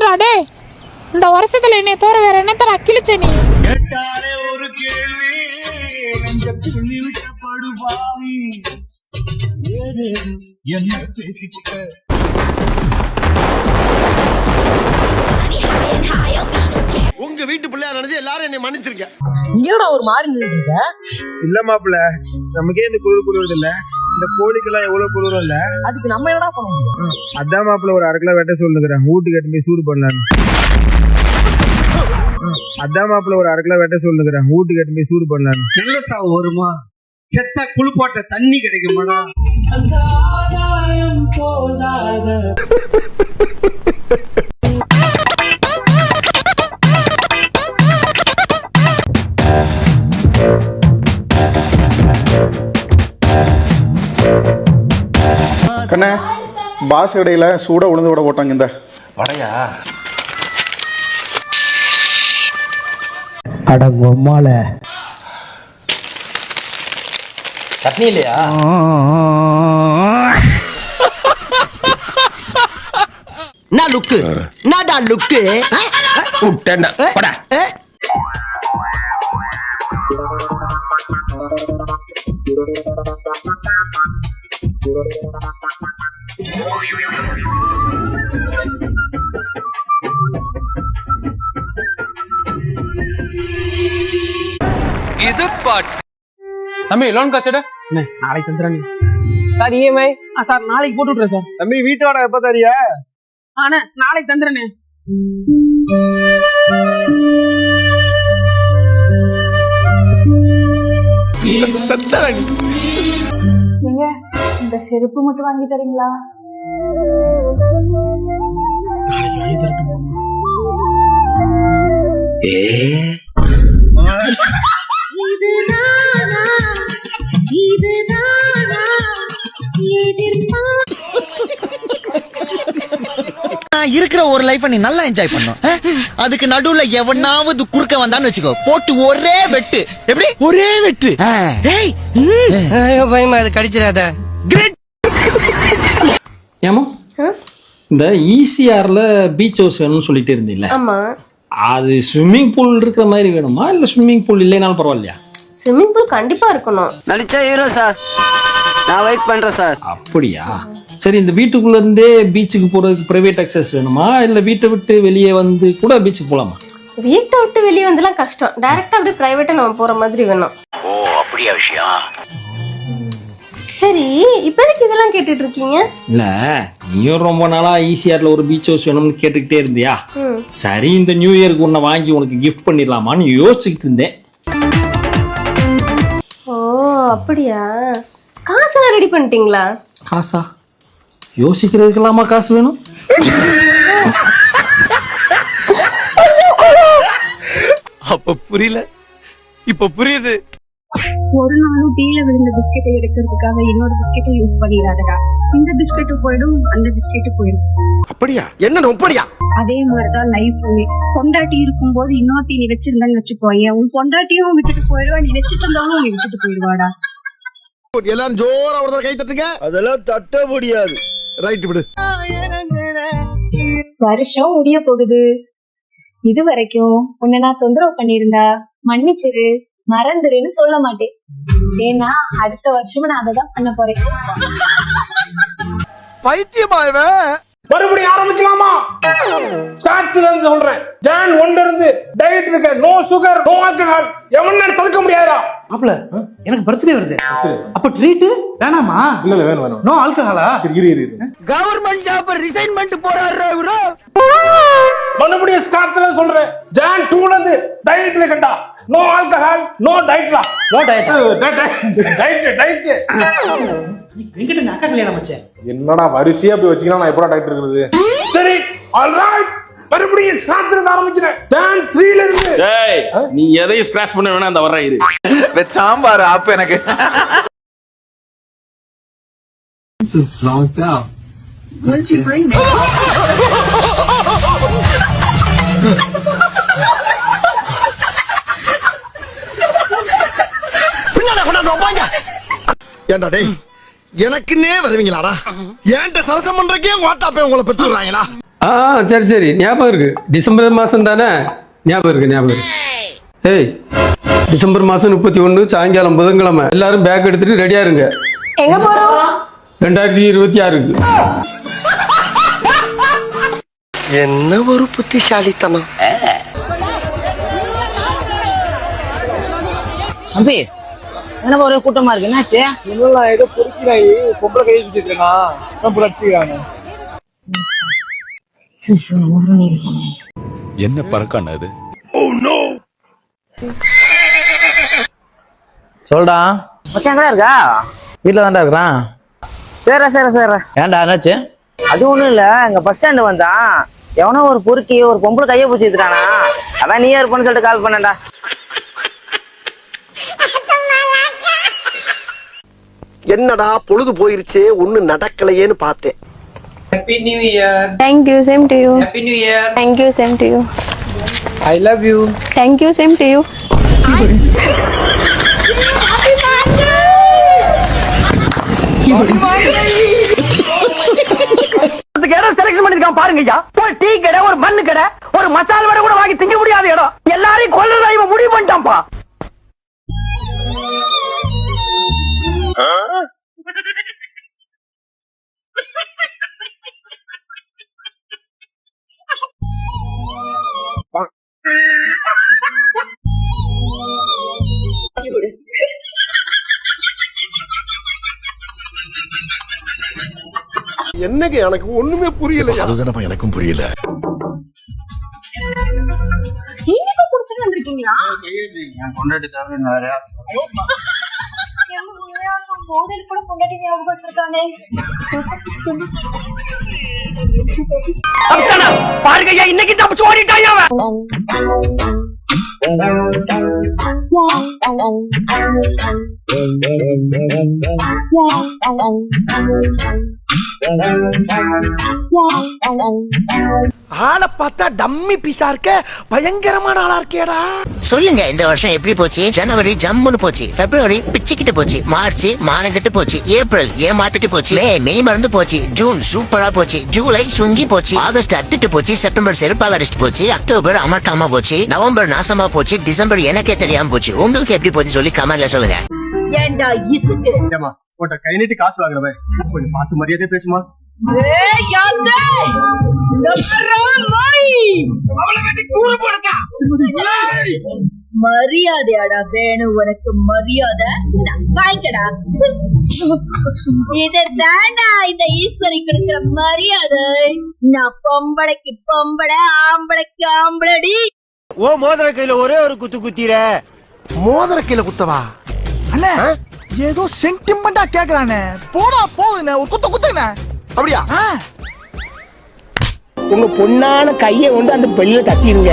என்னடா டேய், இந்த வருஷத்துல என்னை தவிர வேற என்னத்தர அக்கிலிச்ச நீ? கேட்டாலே ஒரு கேள்வி நெஞ்ச புள்ளி விட்ட படுபாவி ஏது என்ன பேசிக்கிட்ட உங்க வீட்டு பிள்ளையா நினைச்சு எல்லாரும் என்னை மன்னிச்சிருங்க. இங்கடா ஒரு மாதிரி நின்னுங்க. இல்ல மாப்பிள்ள, நமக்கே இந்த குளிர் குளிர்றது இல்ல, இந்த கோழிக்கெல்லாம் எவ்வளவு குளிரும் இல்ல. அதுக்கு நம்ம என்னடா பண்ண முடியும்? அதான் மாப்பிள்ள ஒரு 1/2 கிலோ வெட்ட சொல்லுங்கிறேன், வீட்டுக்கு கட்டி போய் சூடு பண்ணலான்னு. அதான் மாப்பிள்ள ஒரு 1/2 கிலோ வெட்ட சொல்லுங்கிறேன், வீட்டுக்கு கட்டி போய் சூடு பண்ணலான்னு. நல்லதா வருமா? செத்த குளிப்பாட்ட தண்ணி கிடைக்குமாடா? கண்ணே, பாஸ் கடையில் சூடாக உளுந்து விட போட்டாங்க. இந்த வடையா? அடங்கொம்மால சட்னி இல்லையா? நான் லுக்கு நாடா லுக்கு தம்பி லோன் காசு நாளைக்கு தந்துடுறேன் சார். இஎம்ஐ சார் நாளைக்கு போட்டு விட்றேன் சார். தம்பி வீட்டு வாடகை எப்ப தரியா? ஆனா நாளைக்கு தந்துடுறேனே. இந்த செருப்பு மட்டும் வாங்கி தரீங்களா? இருக்கிற ஒரு லைஃப் நீ நல்லா என்ஜாய் பண்ணும். அதுக்கு நடுவுல எவனாவது குறுக்க வந்தான்னு வச்சுக்கோ, போட்டு ஒரே வெட்டு. எப்படி ஒரே வெட்டு? பயமா அது கடிச்சிடாத. ஏமா இந்த ஈசிஆர்ல பீச் ஹவுஸ் வேணும்னு சொல்லிட்டு இருந்தீங்களா? ஆமா. அது ஸ்விம்மிங் பூல் இருக்கிற மாதிரி வேணுமா இல்ல ஸ்விம்மிங் பூல் இல்லைனாலும் பரவாயில்லையா? ஸ்விம்மிங் பூல் கண்டிப்பா இருக்கணும். நடிச்சா ஹீரோ சார், நான் வெயிட் பண்றேன் சார். அப்படியா? சரி, இந்த வீட்டுக்குள்ள இருந்தே பீச்சுக்கு போறதுக்கு பிரைவேட் அக்சஸ் வேணுமா இல்ல வீட்டை விட்டு வெளியே வந்து கூட பீச்சுக்கு போலாமா? வீட்டை விட்டு வெளியே வந்துலாம் கஷ்டம். டைரக்டா அப்படியே பிரைவேட்டா நம்ம போற மாதிரி வேணும். ஓ அப்படியா விஷயம்? சரி, இப்ப எதுக்கு இதெல்லாம் கேட்டுட்டு இருக்கீங்க? இல்ல, நீயும் ரொம்ப நாளா ஈசிஆர்ல ஒரு பீச் ஹவுஸ் வேணும்னு கேட்டுக்கிட்டே இருந்தியா? சரி, இந்த நியூ இயருக்கு உன்னை வாங்கி உனக்கு கிஃப்ட் பண்ணிடலாமான்னு யோசிச்சுக்கிட்டு இருந்தேன். ஓ அப்படியா? காசெல்லாம் ரெடி பண்ணிட்டீங்களா? காசா? யோசிக்கிறதுக்கெல்லாமா காசு வேணும்? அப்ப புரியல, இப்ப புரியுது. ஒரு நாளும் டீல விழுந்த பிஸ்கெட்டை எடுக்கிறதுக்காக இன்னொரு பிஸ்கெட்டை யூஸ் பண்ணிடாதடா. இந்த பிஸ்கெட்டு போயிடும், அந்த பிஸ்கெட்டு போயிடும். அப்படியா? என்ன அப்படியா? அதே மாதிரிதான் லைஃபுமே. பொண்டாட்டி இருக்கும்போது இன்னொருத்தி நீ வச்சிருந்தேன்னு வச்சுக்கோயேன், உன் பொண்டாட்டியும் விட்டுட்டு போயிடுவா, நீ வச்சுட்டு இருந்தாலும் நீ விட்டுட்டு போயிடுவாடா. எல்லாரும் ஜோரா ஒரு கை தட்டுங்க. அதெல்லாம் தட்ட முடியாது. ரைட் விடு. வருஷம் முடிய போகுது. இது வரைக்கும் உன்னை நான் தொந்தரவு பண்ணிருந்தா மன்னிச்சிரு, மறந்துருன்னு சொல்ல மாட்டேன். ஏன்னா அடுத்த வருஷமும் நான் அதை தான் பண்ண போறேன். பைத்தியமாயவே மறுபடியும் ஆரம்பிக்கலாமா? ஸ்டார்ட்ல இருந்து சொல்றேன். ஜான் 1 இருந்து டயட் இருக்க, நோ சுகர், நோ ஆல்கஹால். எவனால தடுக்க முடியாதா? மாப்ள, எனக்கு பர்த்டே வருது. அப்ப ட்ரீட் வேணாமா? இல்ல வேணும் வேணும். நோ ஆல்கஹாலா? சரி இரு. கவர்மெண்ட் ஜாப் ரிசைன்மென்ட் போறாரு இவரு. மறுபடியும் ஸ்டார்ட்ல சொல்றேன். ஜான் 2ல இருந்து டயட் இருக்கண்டா. நோ ஆல்கஹால், நோ டயட்ரா. No diet. டயட். வெங்கட அக்கா கல்யாணம் மச்சே. என்னடா வரிசையா அப்படி வச்சிக்கலாம், நான் எப்படா டயட் இருக்குது? சரி, ஆல்ரைட். மறுபடியும் ஸ்கிராட்ச்ல இருந்து ஆரம்பிக்கிறேன். ஜான் 3ல இருந்து. டேய், நீ எதையும் ஸ்கிராட்ச் பண்ண வேணாம், அந்த வர்ற இரு. சாம்பார் அப்ப எனக்கு ஏண்டா டேய், எனக்குன்னே வருவீங்களாடா? ஏன்ட்ட சரசம் பண்றக்கே வாட்டாப்பே உங்களை பெற்றுறாங்களா? சரி சரி ஞாபகம் இருக்கு. டிசம்பர் மாசம் தானே? ஞாபகம் இருக்கு. ஏய், டிசம்பர் மாசம் 31 சாயங்காலம் புதன்கிழமை எல்லாரும் பேக் எடுத்துட்டு ரெடியா இருங்க. எங்க போறோம்? 2026க்கு. என்ன ஒரு புத்திசாலித்தனம். தம்பி என்ன ஒரே கூட்டமா இருக்கு, என்னாச்சு? இதெல்லாம் ஏதோ பொறுக்கிறாய் பொம்பளை கை வச்சுட்டு இருக்கான். என்ன பறக்கான அது? சொல்டா மச்சான், எங்கடா இருக்கா? வீட்டுல தான்டா இருக்கிறான். சரி. ஏன்டா என்னாச்சு? அது ஒண்ணும் இல்ல, எங்க பஸ் ஸ்டாண்டு வந்தான். எவனோ ஒரு பொறுக்கி ஒரு பொம்பளை கையை பிடிச்சி வச்சுட்டானா. அதான் நீ இருப்பன்னு சொல்லிட்டு கால் பண்ணேன்டா. என்னடா பொழுது போயிருச்சே, ஒண்ணு நடக்கலையேன்னு பார்த்தேன். Happy new year. Thank you, same to you. Happy new year. Thank you, same to you. I love you. Thank you, same to you. Selection பண்ணிருக்கான் பாருங்க ஐயா. ஒரு டீ கடை, ஒரு மண்ணு கடை, ஒரு மசால் வடை கூட வாங்கி திங்க முடியாத இடம். எல்லாரையும் கொல்லுறதா இவன் முடிவு பண்ணிட்டான்ப்பா. என்னங்க எனக்கு ஒண்ணுமே புரியல. அதுதானப்பா எனக்கும் புரியல. இன்னைக்கு குடிச்சிட்டு வந்திருக்கீங்களா? போதையில் கூட பொண்டாட்டி ஞாபகம் வச்சிருக்கானே. பாருங்க ஐயா, இன்னைக்கு தப்பிச்சு ஓடிட்டான் அவன். ஆளை பார்த்தா டம்மி பீஸா இருக்க, பயங்கரமான ஆளா இருக்கேடா. சொல்லுங்க, இந்த வருஷம் எப்படி போச்சு? ஜனவரி ஜம்முன்னு போச்சு, பிப்ரவரி பிச்சுக்கிட்டு போச்சு, மார்ச் மானங்கிட்டு போச்சு, ஏப்ரல் ஏமாத்திட்டு போச்சு, மே மறந்து போச்சு, ஜூன் சூப்பரா போச்சு, ஜூலை சுங்கி போச்சு, ஆகஸ்ட் அத்துட்டு போச்சு, செப்டம்பர் செருப்பால் அடிச்சுட்டு போச்சு, அக்டோபர் அமர்க்காம போச்சு, நவம்பர் நாசமா போச்சு, டிசம்பர் எனக்கே தெரியாம போச்சு. உங்களுக்கு எப்படி போச்சு சொல்லி கமெண்ட்ல சொல்லுங்க. ஏண்டா இசுக்கு? உன்கிட்ட கை நீட்டி காசு வாங்குறவன் கொஞ்சம் பார்த்து மரியாதை பேசுமா. மரியாதையாடா வேணும் உனக்கு மரியாதை? வாய்க்கடா. இதுதான்டா இந்த ஈஸ்வரி கொடுக்கிற மரியாதை. நான் பொம்பளைக்கு பொம்பளை, ஆம்பளைக்கு ஆம்பளடி. ஓ மோதிர கையில ஒரே ஒரு குத்து குத்திர. மோதிர கையில குத்தவா? அண்ணா ஏதோ சென்டிமெண்டா கேக்குறானே. போடா போகுதுண்ணே, ஒரு குத்து குத்துங்கண்ணே. அப்படியா? உங்க பொண்ணான கையை கொண்டு அந்த பெல்ல தட்டிடுங்க.